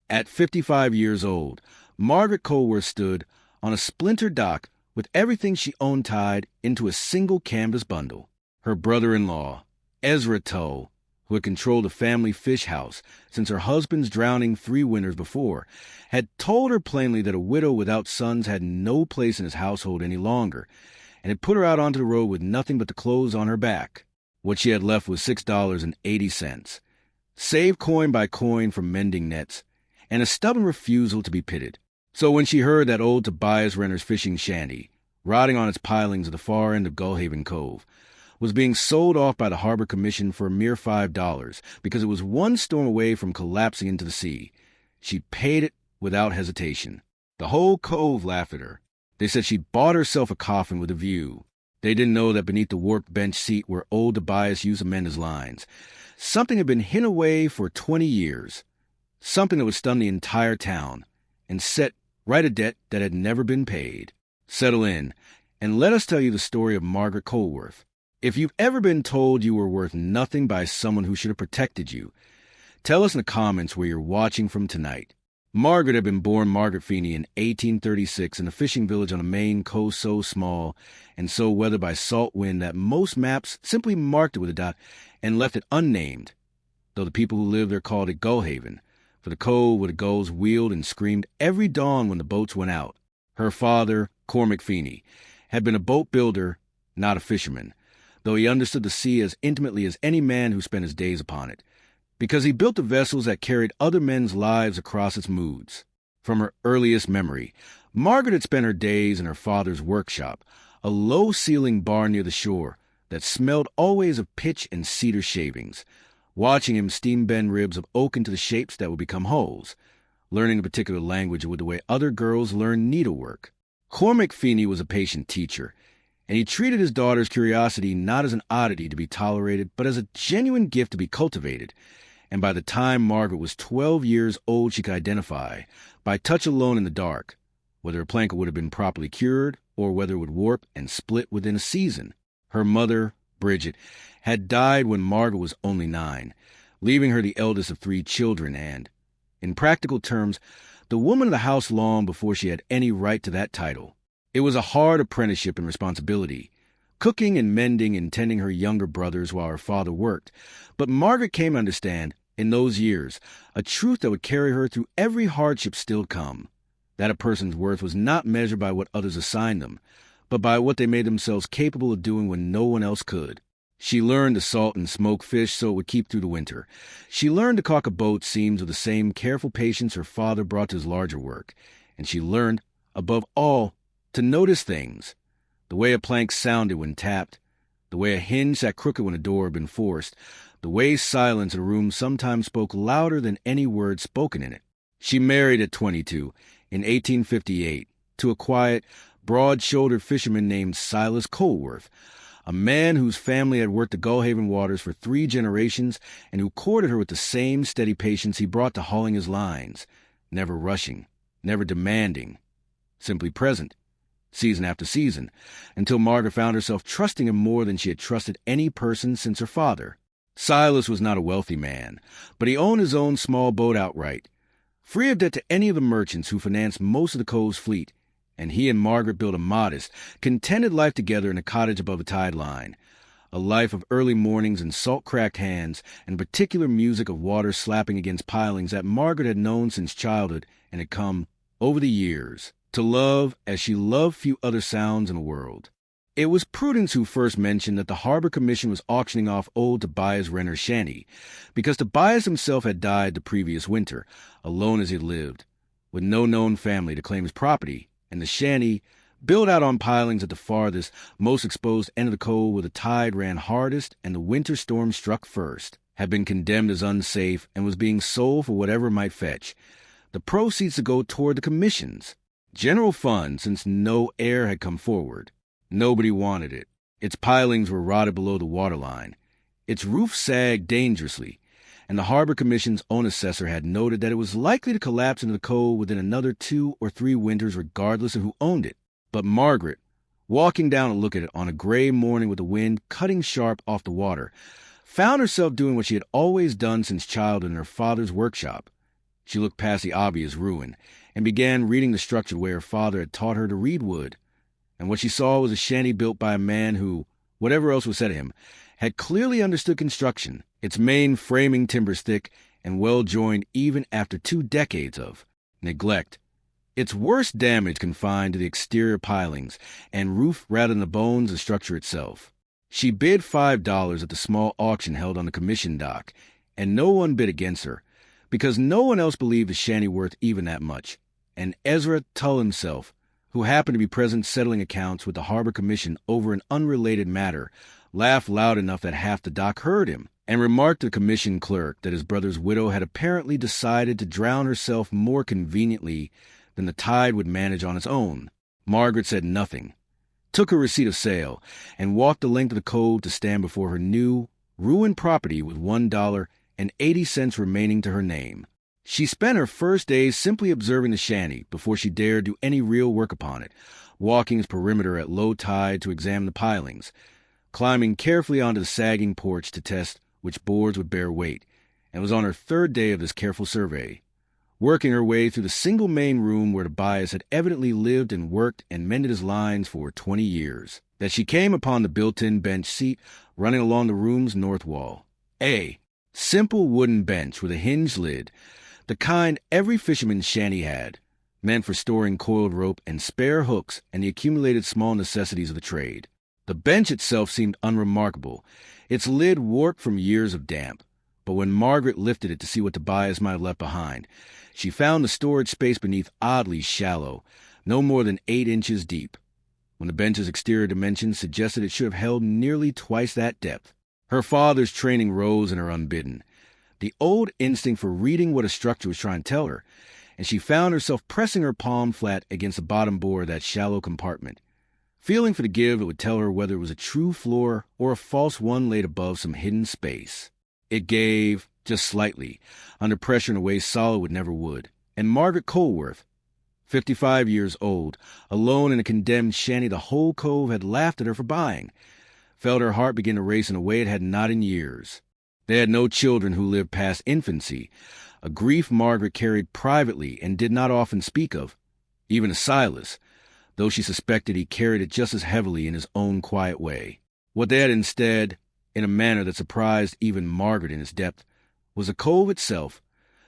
At 55 years old, Margaret Colworth stood on a splintered dock with everything she owned tied into a single canvas bundle. Her brother-in-law, Ezra Tull, who had controlled a family fish house since her husband's drowning 3 winters before, had told her plainly that a widow without sons had no place in his household any longer, and had put her out onto the road with nothing but the clothes on her back. What she had left was $6.80, saved coin by coin from mending nets, and a stubborn refusal to be pitted. So when she heard that old Tobias Renner's fishing shanty, rotting on its pilings at the far end of Gullhaven Cove, was being sold off by the Harbor Commission for a mere $5 because it was one storm away from collapsing into the sea, she paid it without hesitation. The whole cove laughed at her. They said she'd bought herself a coffin with a view. They didn't know that beneath the warped bench seat where old Tobias used to mend his lines, something had been hidden away for 20 years, something that would stun the entire town and set right a debt that had never been paid. Settle in, and let us tell you the story of Margaret Colworth. If you've ever been told you were worth nothing by someone who should have protected you, tell us in the comments where you're watching from tonight. Margaret had been born Margaret Feeney in 1836 in a fishing village on a Maine coast so small and so weathered by salt wind that most maps simply marked it with a dot and left it unnamed, though the people who lived there called it Gullhaven, for the cove where the gulls wheeled and screamed every dawn when the boats went out. Her father, Cormac Feeney, had been a boat builder, not a fisherman, though he understood the sea as intimately as any man who spent his days upon it, because he built the vessels that carried other men's lives across its moods. From her earliest memory, Margaret had spent her days in her father's workshop, a low-ceilinged bar near the shore that smelled always of pitch and cedar shavings, watching him steam bend ribs of oak into the shapes that would become hulls, learning a particular language with the way other girls learn needlework. Cormac Feeney was a patient teacher, and he treated his daughter's curiosity not as an oddity to be tolerated, but as a genuine gift to be cultivated. And by the time Margaret was 12 years old, she could identify, by touch alone in the dark, whether a plank would have been properly cured or whether it would warp and split within a season. Her mother, Bridget, had died when Margaret was only 9, leaving her the eldest of 3 children and, in practical terms, the woman of the house long before she had any right to that title. It was a hard apprenticeship and responsibility, cooking and mending and tending her younger brothers while her father worked. But Margaret came to understand, in those years, a truth that would carry her through every hardship still come, that a person's worth was not measured by what others assigned them, but by what they made themselves capable of doing when no one else could. She learned to salt and smoke fish so it would keep through the winter. She learned to caulk a boat's seams with the same careful patience her father brought to his larger work. And she learned, above all, to notice things, the way a plank sounded when tapped, the way a hinge sat crooked when a door had been forced, the way silence in a room sometimes spoke louder than any word spoken in it. She married at 22, in 1858, to a quiet, broad-shouldered fisherman named Silas Colworth, a man whose family had worked the Gullhaven waters for 3 generations and who courted her with the same steady patience he brought to hauling his lines, never rushing, never demanding, simply present, season after season, until Margaret found herself trusting him more than she had trusted any person since her father. Silas was not a wealthy man, but he owned his own small boat outright, free of debt to any of the merchants who financed most of the cove's fleet, and he and Margaret built a modest, contented life together in a cottage above a tide line, a life of early mornings and salt-cracked hands and particular music of water slapping against pilings that Margaret had known since childhood and had come, over the years, to love as she loved few other sounds in the world. It was Prudence who first mentioned that the Harbor Commission was auctioning off old Tobias Renner's shanty, because Tobias himself had died the previous winter, alone as he had lived, with no known family to claim his property, and the shanty, built out on pilings at the farthest, most exposed end of the cove where the tide ran hardest and the winter storm struck first, had been condemned as unsafe and was being sold for whatever it might fetch, the proceeds to go toward the commission's general fund, since no heir had come forward. Nobody wanted it. Its pilings were rotted below the waterline. Its roof sagged dangerously, and the Harbor Commission's own assessor had noted that it was likely to collapse into the cove within another 2 or 3 winters regardless of who owned it. But Margaret, walking down to look at it on a gray morning with the wind cutting sharp off the water, found herself doing what she had always done since childhood in her father's workshop. She looked past the obvious ruin and began reading the structured way her father had taught her to read wood. And what she saw was a shanty built by a man who, whatever else was said of him, had clearly understood construction, its main framing timbers thick and well-joined even after 2 decades of neglect. Its worst damage confined to the exterior pilings and roof rather than the bones of the structure itself. She bid $5 at the small auction held on the commission dock, and no one bid against her, because no one else believed the shanty worth even that much. And Ezra Tull himself, who happened to be present settling accounts with the Harbor Commission over an unrelated matter, laughed loud enough that half the dock heard him, and remarked to the commission clerk that his brother's widow had apparently decided to drown herself more conveniently than the tide would manage on its own. Margaret said nothing, took her receipt of sale, and walked the length of the cove to stand before her new, ruined property with $1.80 remaining to her name. She spent her first days simply observing the shanty before she dared do any real work upon it, walking its perimeter at low tide to examine the pilings, climbing carefully onto the sagging porch to test which boards would bear weight, and was on her 3rd day of this careful survey, working her way through the single main room where Tobias had evidently lived and worked and mended his lines for 20 years, that she came upon the built-in bench seat running along the room's north wall. A simple wooden bench with a hinged lid, the kind every fisherman's shanty had, meant for storing coiled rope and spare hooks and the accumulated small necessities of the trade. The bench itself seemed unremarkable, its lid warped from years of damp, but when Margaret lifted it to see what Tobias might have left behind, she found the storage space beneath oddly shallow, no more than 8 inches deep, when the bench's exterior dimensions suggested it should have held nearly twice that depth. Her father's training rose in her unbidden, the old instinct for reading what a structure was trying to tell her, and she found herself pressing her palm flat against the bottom board of that shallow compartment, feeling for the give that would tell her whether it was a true floor or a false one laid above some hidden space. It gave, just slightly, under pressure in a way solid would never would, and Margaret Colworth, 55 years old, alone in a condemned shanty the whole cove had laughed at her for buying, felt her heart begin to race in a way it had not in years. They had no children who lived past infancy, a grief Margaret carried privately and did not often speak of, even to Silas, though she suspected he carried it just as heavily in his own quiet way. What they had instead, in a manner that surprised even Margaret in its depth, was the cove itself,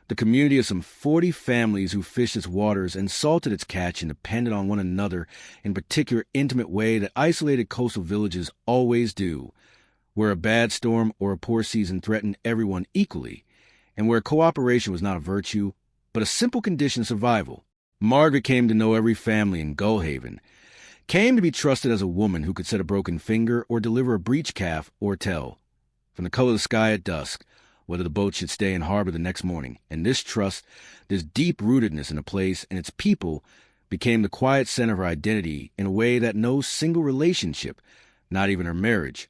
the community of some 40 families who fished its waters and salted its catch and depended on one another in particular intimate way that isolated coastal villages always do, where a bad storm or a poor season threatened everyone equally, and where cooperation was not a virtue, but a simple condition of survival. Margaret came to know every family in Gullhaven, came to be trusted as a woman who could set a broken finger or deliver a breech calf or tell, from the color of the sky at dusk, whether the boat should stay in harbor the next morning. And this trust, this deep-rootedness in a place and its people, became the quiet center of her identity in a way that no single relationship, not even her marriage,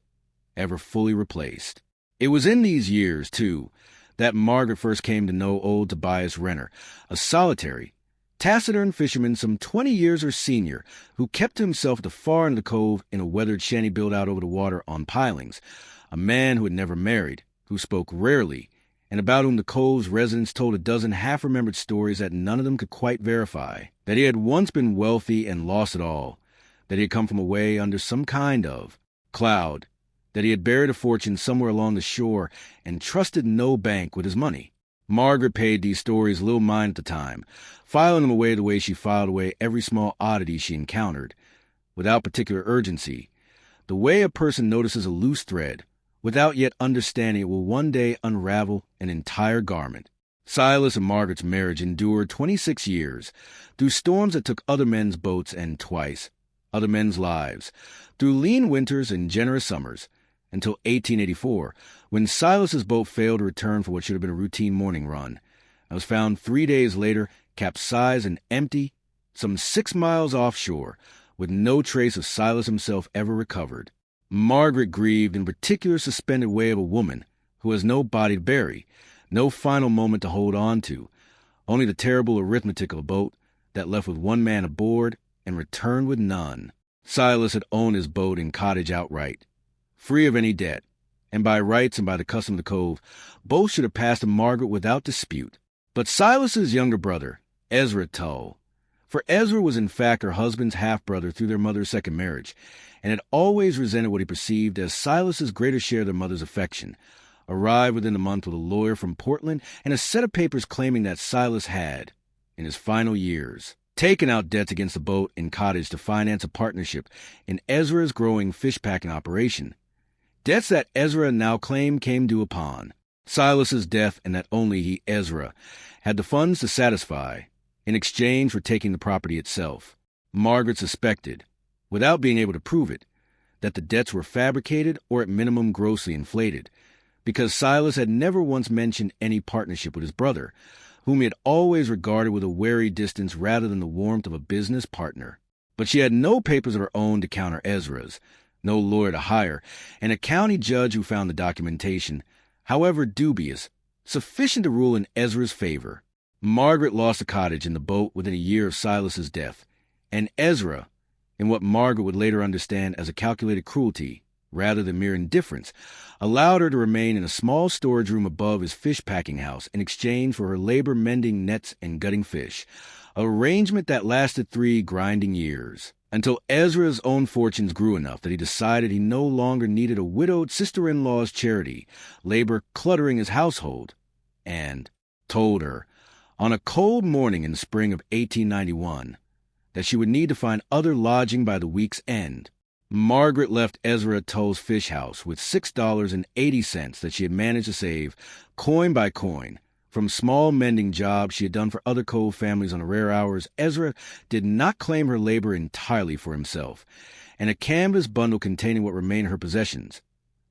ever fully replaced. It was in these years, too, that Margaret first came to know old Tobias Renner, a solitary, taciturn fisherman some 20 years her senior, who kept to himself at the far end of the cove in a weathered shanty built out over the water on pilings, a man who had never married, who spoke rarely, and about whom the cove's residents told a dozen half-remembered stories that none of them could quite verify, that he had once been wealthy and lost it all, that he had come from away under some kind of cloud, that he had buried a fortune somewhere along the shore and trusted no bank with his money. Margaret paid these stories little mind at the time, filing them away the way she filed away every small oddity she encountered, without particular urgency, the way a person notices a loose thread, without yet understanding it will one day unravel an entire garment. Silas and Margaret's marriage endured 26 years, through storms that took other men's boats and twice, other men's lives, through lean winters and generous summers, until 1884, when Silas's boat failed to return for what should have been a routine morning run, and was found 3 days later, capsized and empty, some 6 miles offshore, with no trace of Silas himself ever recovered. Margaret grieved in particular suspended way of a woman who has no body to bury, no final moment to hold on to, only the terrible arithmetic of a boat that left with one man aboard and returned with none. Silas had owned his boat and cottage outright, free of any debt, and by rights and by the custom of the cove, both should have passed to Margaret without dispute. But Silas's younger brother, Ezra, told. For Ezra was in fact her husband's half-brother through their mother's second marriage, and had always resented what he perceived as Silas's greater share of their mother's affection, arrived within the month with a lawyer from Portland and a set of papers claiming that Silas had, in his final years, taken out debts against the boat and cottage to finance a partnership in Ezra's growing fish-packing operation. Debts that Ezra now claimed came due upon Silas's death, and that only he, Ezra, had the funds to satisfy in exchange for taking the property itself. Margaret suspected, without being able to prove it, that the debts were fabricated or at minimum grossly inflated, because Silas had never once mentioned any partnership with his brother, whom he had always regarded with a wary distance rather than the warmth of a business partner. But she had no papers of her own to counter Ezra's, no lawyer to hire, and a county judge who found the documentation, however dubious, sufficient to rule in Ezra's favor. Margaret lost the cottage and the boat within a year of Silas's death, and Ezra, in what Margaret would later understand as a calculated cruelty, rather than mere indifference, allowed her to remain in a small storage room above his fish-packing house in exchange for her labor mending nets and gutting fish, an arrangement that lasted 3 grinding years, until Ezra's own fortunes grew enough that he decided he no longer needed a widowed sister-in-law's charity, labor cluttering his household, and told her, on a cold morning in the spring of 1891, that she would need to find other lodging by the week's end. Margaret left Ezra Toll's fish house with $6.80 that she had managed to save, coin by coin, from small mending jobs she had done for other Cove families on her rare hours. Ezra did not claim her labor entirely for himself, and a canvas bundle containing what remained of her possessions,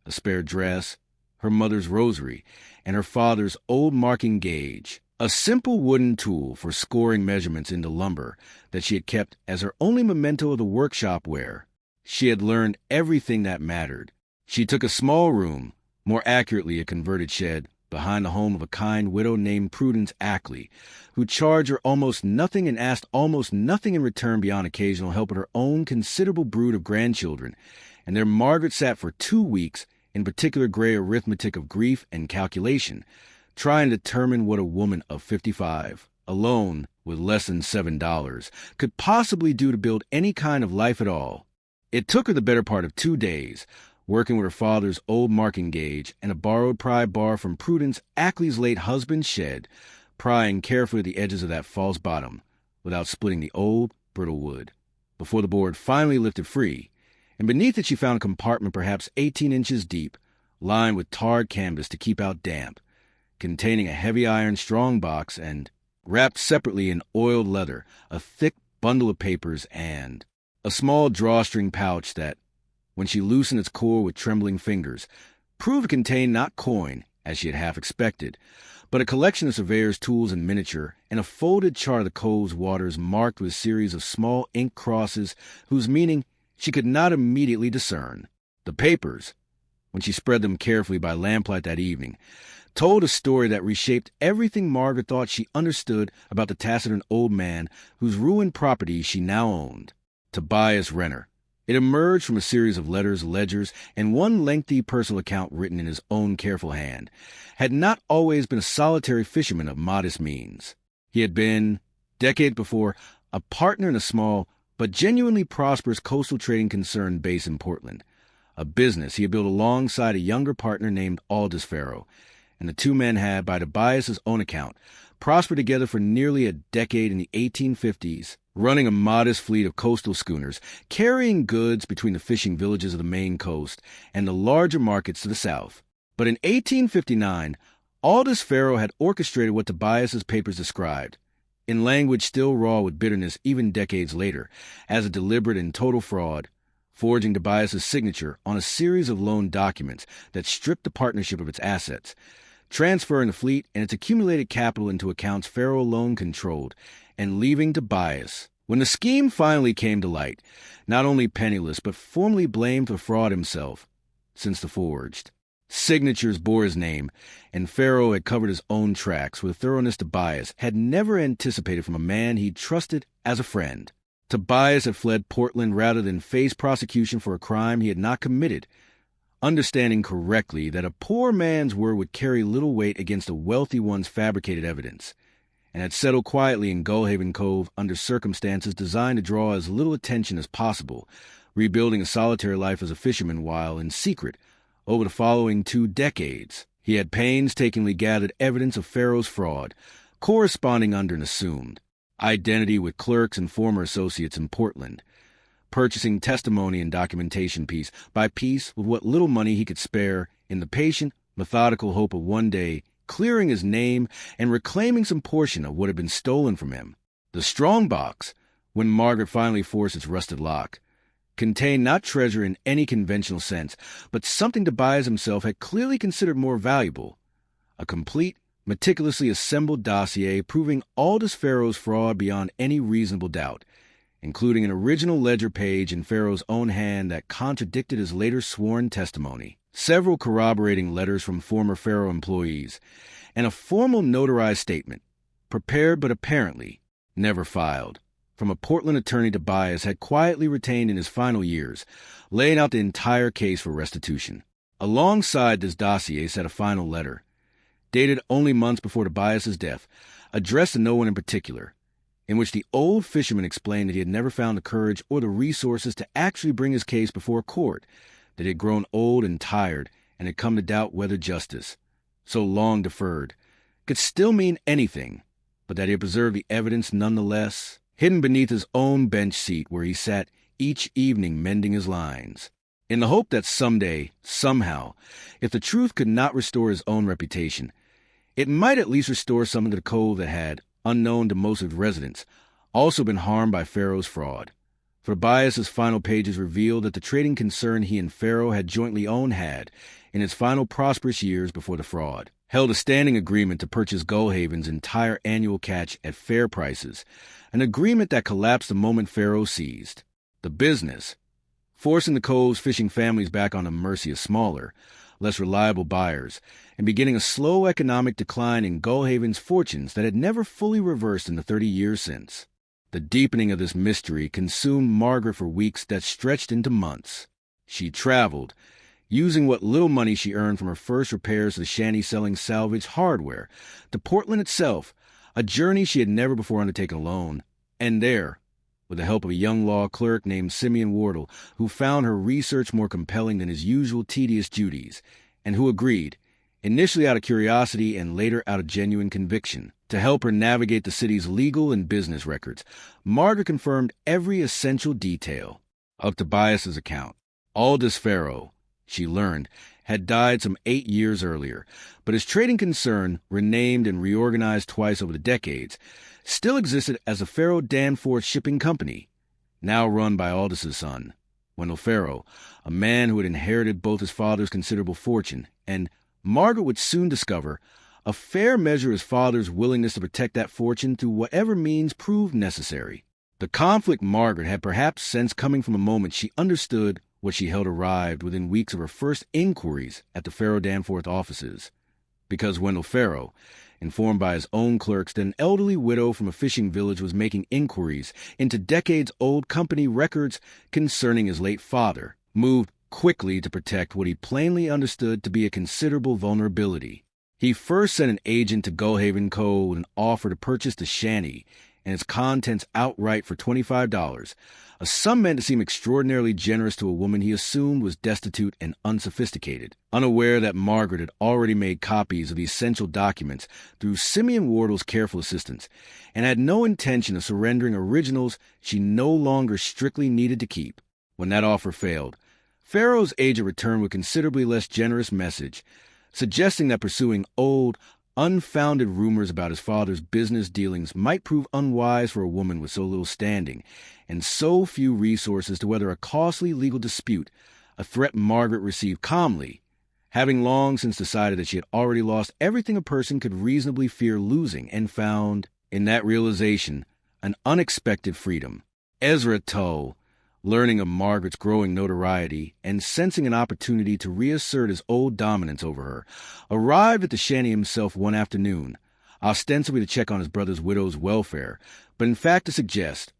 a spare dress, her mother's rosary, and her father's old marking gauge, a simple wooden tool for scoring measurements into lumber that she had kept as her only memento of the workshop where she had learned everything that mattered. She took a small room, more accurately a converted shed, behind the home of a kind widow named Prudence Ackley, who charged her almost nothing and asked almost nothing in return beyond occasional help with her own considerable brood of grandchildren, and there Margaret sat for 2 weeks in particular gray arithmetic of grief and calculation, trying to determine what a woman of 55, alone with less than $7, could possibly do to build any kind of life at all. It took her the better part of 2 days, working with her father's old marking gauge and a borrowed pry bar from Prudence Ackley's late husband's shed, prying carefully at the edges of that false bottom, without splitting the old, brittle wood, before the board finally lifted free, and beneath it she found a compartment perhaps 18 inches deep, lined with tarred canvas to keep out damp, containing a heavy iron strong box and, wrapped separately in oiled leather, a thick bundle of papers and a small drawstring pouch that, when she loosened its cord with trembling fingers, proved to contain not coin, as she had half expected, but a collection of surveyor's tools in miniature and a folded chart of the cove's waters marked with a series of small ink crosses whose meaning she could not immediately discern. The papers, when she spread them carefully by lamplight that evening, told a story that reshaped everything Margaret thought she understood about the taciturn old man whose ruined property she now owned, Tobias Renner. It emerged from a series of letters, ledgers, and one lengthy personal account written in his own careful hand, had not always been a solitary fisherman of modest means. He had been, decades before, a partner in a small but genuinely prosperous coastal trading concern based in Portland, a business he had built alongside a younger partner named Aldous Farrow, and the two men had, by Tobias's own account, prospered together for nearly a decade in the 1850s, running a modest fleet of coastal schooners, carrying goods between the fishing villages of the Maine coast and the larger markets to the south. But in 1859, Aldous Farrow had orchestrated what Tobias's papers described, in language still raw with bitterness even decades later, as a deliberate and total fraud, forging Tobias's signature on a series of loan documents that stripped the partnership of its assets, transferring the fleet and its accumulated capital into accounts Farrow alone controlled, and leaving Tobias, when the scheme finally came to light, not only penniless but formally blamed for fraud himself, since the forged signatures bore his name, and Farrow had covered his own tracks with a thoroughness Tobias had never anticipated from a man he'd trusted as a friend. Tobias had fled Portland rather than face prosecution for a crime he had not committed, understanding correctly that a poor man's word would carry little weight against a wealthy one's fabricated evidence. and had settled quietly in Gullhaven Cove under circumstances designed to draw as little attention as possible, rebuilding a solitary life as a fisherman while, in secret, over the following 2 decades, he had painstakingly gathered evidence of Pharaoh's fraud, corresponding under an assumed identity with clerks and former associates in Portland, purchasing testimony and documentation piece by piece with what little money he could spare in the patient, methodical hope of one day clearing his name and reclaiming some portion of what had been stolen from him. The strong box, when Margaret finally forced its rusted lock, contained not treasure in any conventional sense, but something Tobias himself had clearly considered more valuable, a complete, meticulously assembled dossier proving Aldous Pharaoh's fraud beyond any reasonable doubt, including an original ledger page in Pharaoh's own hand that contradicted his later sworn testimony, several corroborating letters from former Pharaoh employees, and a formal notarized statement, prepared but apparently never filed, from a Portland attorney Tobias had quietly retained in his final years, laying out the entire case for restitution. Alongside this dossier sat a final letter, dated only months before Tobias's death, addressed to no one in particular, in which the old fisherman explained that he had never found the courage or the resources to actually bring his case before a court, that he had grown old and tired and had come to doubt whether justice, so long deferred, could still mean anything, but that he had preserved the evidence nonetheless, hidden beneath his own bench seat where he sat each evening mending his lines, in the hope that someday, somehow, if the truth could not restore his own reputation, it might at least restore something to the cove that had, unknown to most of the residents, also been harmed by Pharaoh's fraud. For Tobias's final pages revealed that the trading concern he and Pharaoh had jointly owned had, in its final prosperous years before the fraud, held a standing agreement to purchase Gullhaven's entire annual catch at fair prices, an agreement that collapsed the moment Pharaoh seized. The business, forcing the cove's fishing families back on the mercy of smaller, less reliable buyers, and beginning a slow economic decline in Gullhaven's fortunes that had never fully reversed in the 30 years since. The deepening of this mystery consumed Margaret for weeks that stretched into months. She traveled, using what little money she earned from her first repairs to the Shanty selling salvage hardware, to Portland itself, a journey she had never before undertaken alone, and there, with the help of a young law clerk named Simeon Wardle, who found her research more compelling than his usual tedious duties, and who agreed, initially out of curiosity and later out of genuine conviction, to help her navigate the city's legal and business records. Margaret confirmed every essential detail of Tobias's account. Aldous Pharaoh, she learned, had died some 8 years earlier, but his trading concern, renamed and reorganized twice over the decades, still existed as the Pharaoh Danforth Shipping Company, now run by Aldous's son, Wendell Pharaoh, a man who had inherited both his father's considerable fortune and, Margaret would soon discover, a fair measure of his father's willingness to protect that fortune through whatever means proved necessary. The conflict Margaret had perhaps sensed coming from a moment she understood what she held arrived within weeks of her first inquiries at the Pharaoh Danforth offices, because Wendell Pharaoh, informed by his own clerks that an elderly widow from a fishing village was making inquiries into decades-old company records concerning his late father, moved quickly to protect what he plainly understood to be a considerable vulnerability. He first sent an agent to Gullhaven Cove with an offer to purchase the Shanty and its contents outright for $25, a sum meant to seem extraordinarily generous to a woman he assumed was destitute and unsophisticated, unaware that Margaret had already made copies of the essential documents through Simeon Wardle's careful assistance, and had no intention of surrendering originals she no longer strictly needed to keep. When that offer failed, Pharaoh's agent returned with a considerably less generous message, suggesting that pursuing old, unfounded rumors about his father's business dealings might prove unwise for a woman with so little standing and so few resources to weather a costly legal dispute, a threat Margaret received calmly, having long since decided that she had already lost everything a person could reasonably fear losing, and found, in that realization, an unexpected freedom. Ezra Toe, learning of Margaret's growing notoriety and sensing an opportunity to reassert his old dominance over her, arrived at the Shanty himself one afternoon, ostensibly to check on his brother's widow's welfare, but in fact to suggest,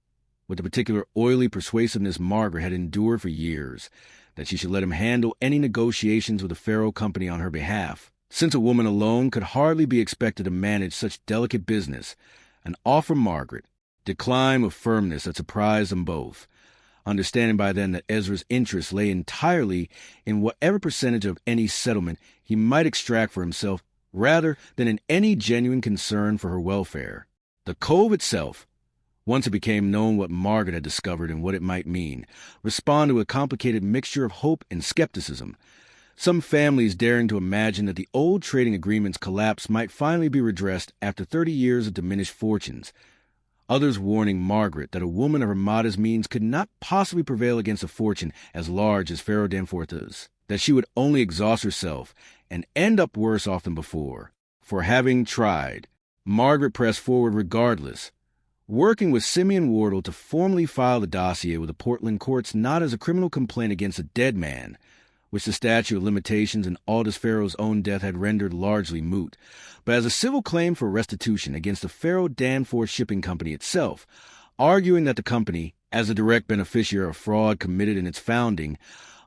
with the particular oily persuasiveness Margaret had endured for years, that she should let him handle any negotiations with the Pharaoh Company on her behalf, since a woman alone could hardly be expected to manage such delicate business, an offer Margaret, decline with firmness that surprised them both, understanding by then that Ezra's interest lay entirely in whatever percentage of any settlement he might extract for himself rather than in any genuine concern for her welfare. The cove itself, once it became known what Margaret had discovered and what it might mean, responded to a complicated mixture of hope and skepticism. Some families daring to imagine that the old trading agreement's collapse might finally be redressed after 30 years of diminished fortunes. Others warning Margaret that a woman of her modest means could not possibly prevail against a fortune as large as Pharaoh Danforth's, that she would only exhaust herself and end up worse off than before. For having tried, Margaret pressed forward regardless, working with Simeon Wardle to formally file the dossier with the Portland courts not as a criminal complaint against a dead man, which the statute of limitations and Aldous Pharaoh's own death had rendered largely moot, but as a civil claim for restitution against the Pharaoh Danforth Shipping Company itself, arguing that the company, as a direct beneficiary of fraud committed in its founding,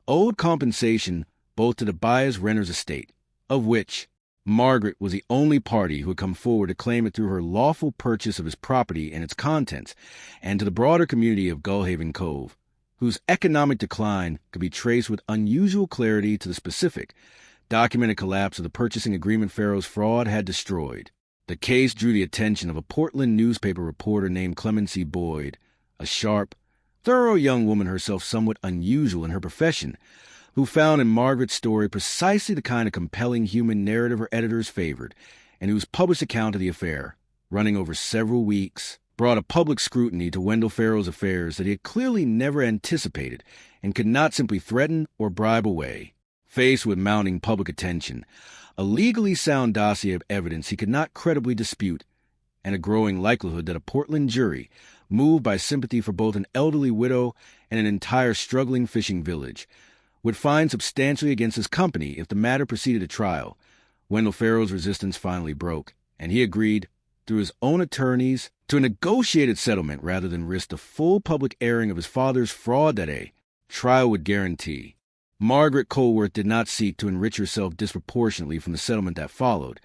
owed compensation both to the buyer's renter's estate, of which Margaret was the only party who had come forward to claim it through her lawful purchase of his property and its contents, and to the broader community of Gullhaven Cove, whose economic decline could be traced with unusual clarity to the specific, documented collapse of the purchasing agreement Pharaoh's fraud had destroyed. The case drew the attention of a Portland newspaper reporter named Clemency Boyd, a sharp, thorough young woman herself somewhat unusual in her profession, who found in Margaret's story precisely the kind of compelling human narrative her editors favored, and whose published account of the affair, running over several weeks, brought a public scrutiny to Wendell Pharaoh's affairs that he had clearly never anticipated and could not simply threaten or bribe away. Faced with mounting public attention, a legally sound dossier of evidence he could not credibly dispute, and a growing likelihood that a Portland jury, moved by sympathy for both an elderly widow and an entire struggling fishing village, would find substantially against his company if the matter proceeded to trial, Wendell Pharaoh's resistance finally broke, and he agreed, through his own attorneys, to a negotiated settlement rather than risk the full public airing of his father's fraud that a trial would guarantee. Margaret Colworth did not seek to enrich herself disproportionately from the settlement that followed,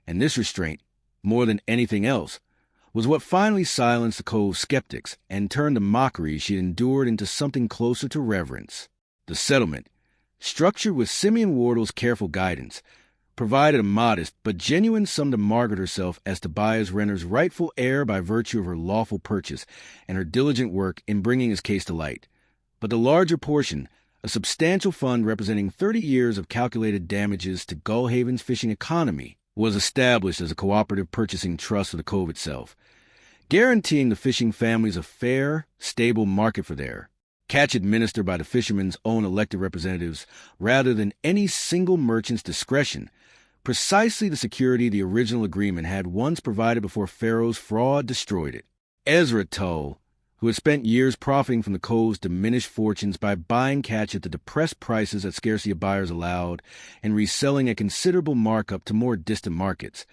and this restraint, more than anything else, was what finally silenced the Cove's skeptics and turned the mockery she had endured into something closer to reverence. The settlement, structured with Simeon Wardle's careful guidance, provided a modest but genuine sum to Margaret herself as Tobias Renner's rightful heir by virtue of her lawful purchase and her diligent work in bringing his case to light. But the larger portion, a substantial fund representing 30 years of calculated damages to Gullhaven's fishing economy, was established as a cooperative purchasing trust of the Cove itself, guaranteeing the fishing families a fair, stable market for their catch administered by the fishermen's own elected representatives rather than any single merchant's discretion, precisely the security the original agreement had once provided before Pharaoh's fraud destroyed it. Ezra Tull, who had spent years profiting from the Cove's diminished fortunes by buying catch at the depressed prices that scarcity of buyers allowed and reselling a considerable markup to more distant markets,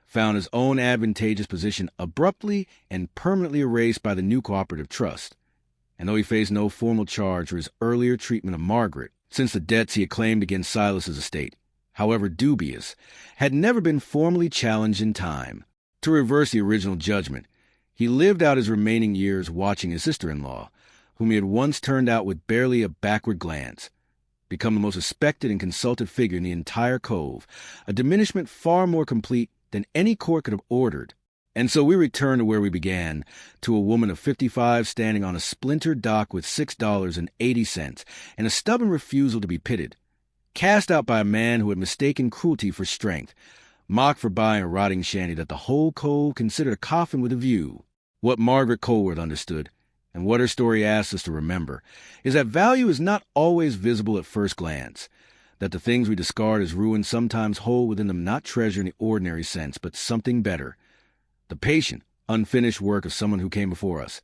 found his own advantageous position abruptly and permanently erased by the new cooperative trust. And though he faced no formal charge for his earlier treatment of Margaret, since the debts he had claimed against Silas's estate, however dubious, had never been formally challenged in time. To reverse the original judgment, he lived out his remaining years watching his sister-in-law, whom he had once turned out with barely a backward glance, become the most respected and consulted figure in the entire Cove, a diminishment far more complete than any court could have ordered. And so we return to where we began, to a woman of 55 standing on a splintered dock with $6.80 and a stubborn refusal to be pitted, cast out by a man who had mistaken cruelty for strength, mocked for buying a rotting shanty that the whole Cove considered a coffin with a view. What Margaret Colworth understood, and what her story asks us to remember, is that value is not always visible at first glance, that the things we discard as ruin sometimes hold within them not treasure in the ordinary sense, but something better, the patient, unfinished work of someone who came before us,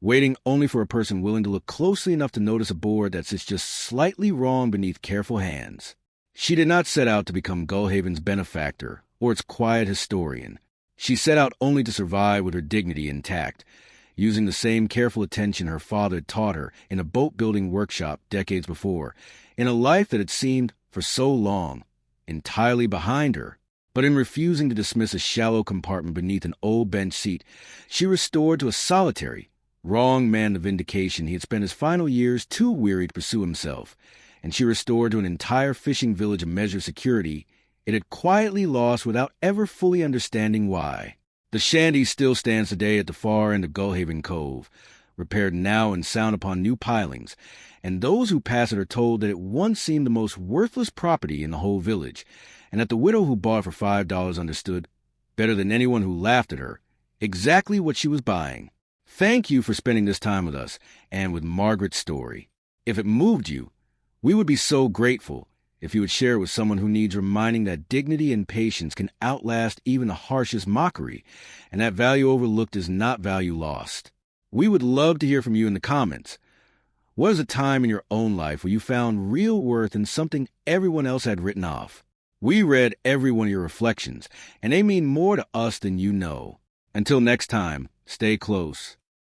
waiting only for a person willing to look closely enough to notice a board that sits just slightly wrong beneath careful hands. She did not set out to become Gullhaven's benefactor or its quiet historian. She set out only to survive with her dignity intact, using the same careful attention her father had taught her in a boat-building workshop decades before, in a life that had seemed, for so long, entirely behind her. But in refusing to dismiss a shallow compartment beneath an old bench seat, she restored to a solitary, wrong man the vindication he had spent his final years too weary to pursue himself, and she restored to an entire fishing village a measure of security it had quietly lost without ever fully understanding why. The Shanty still stands today at the far end of Gullhaven Cove, repaired now and sound upon new pilings, and those who pass it are told that it once seemed the most worthless property in the whole village, and that the widow who bought it for $5 understood, better than anyone who laughed at her, exactly what she was buying. Thank you for spending this time with us and with Margaret's story. If it moved you, we would be so grateful if you would share it with someone who needs reminding that dignity and patience can outlast even the harshest mockery, and that value overlooked is not value lost. We would love to hear from you in the comments. What is a time in your own life where you found real worth in something everyone else had written off? We read every one of your reflections, and they mean more to us than you know. Until next time, stay close.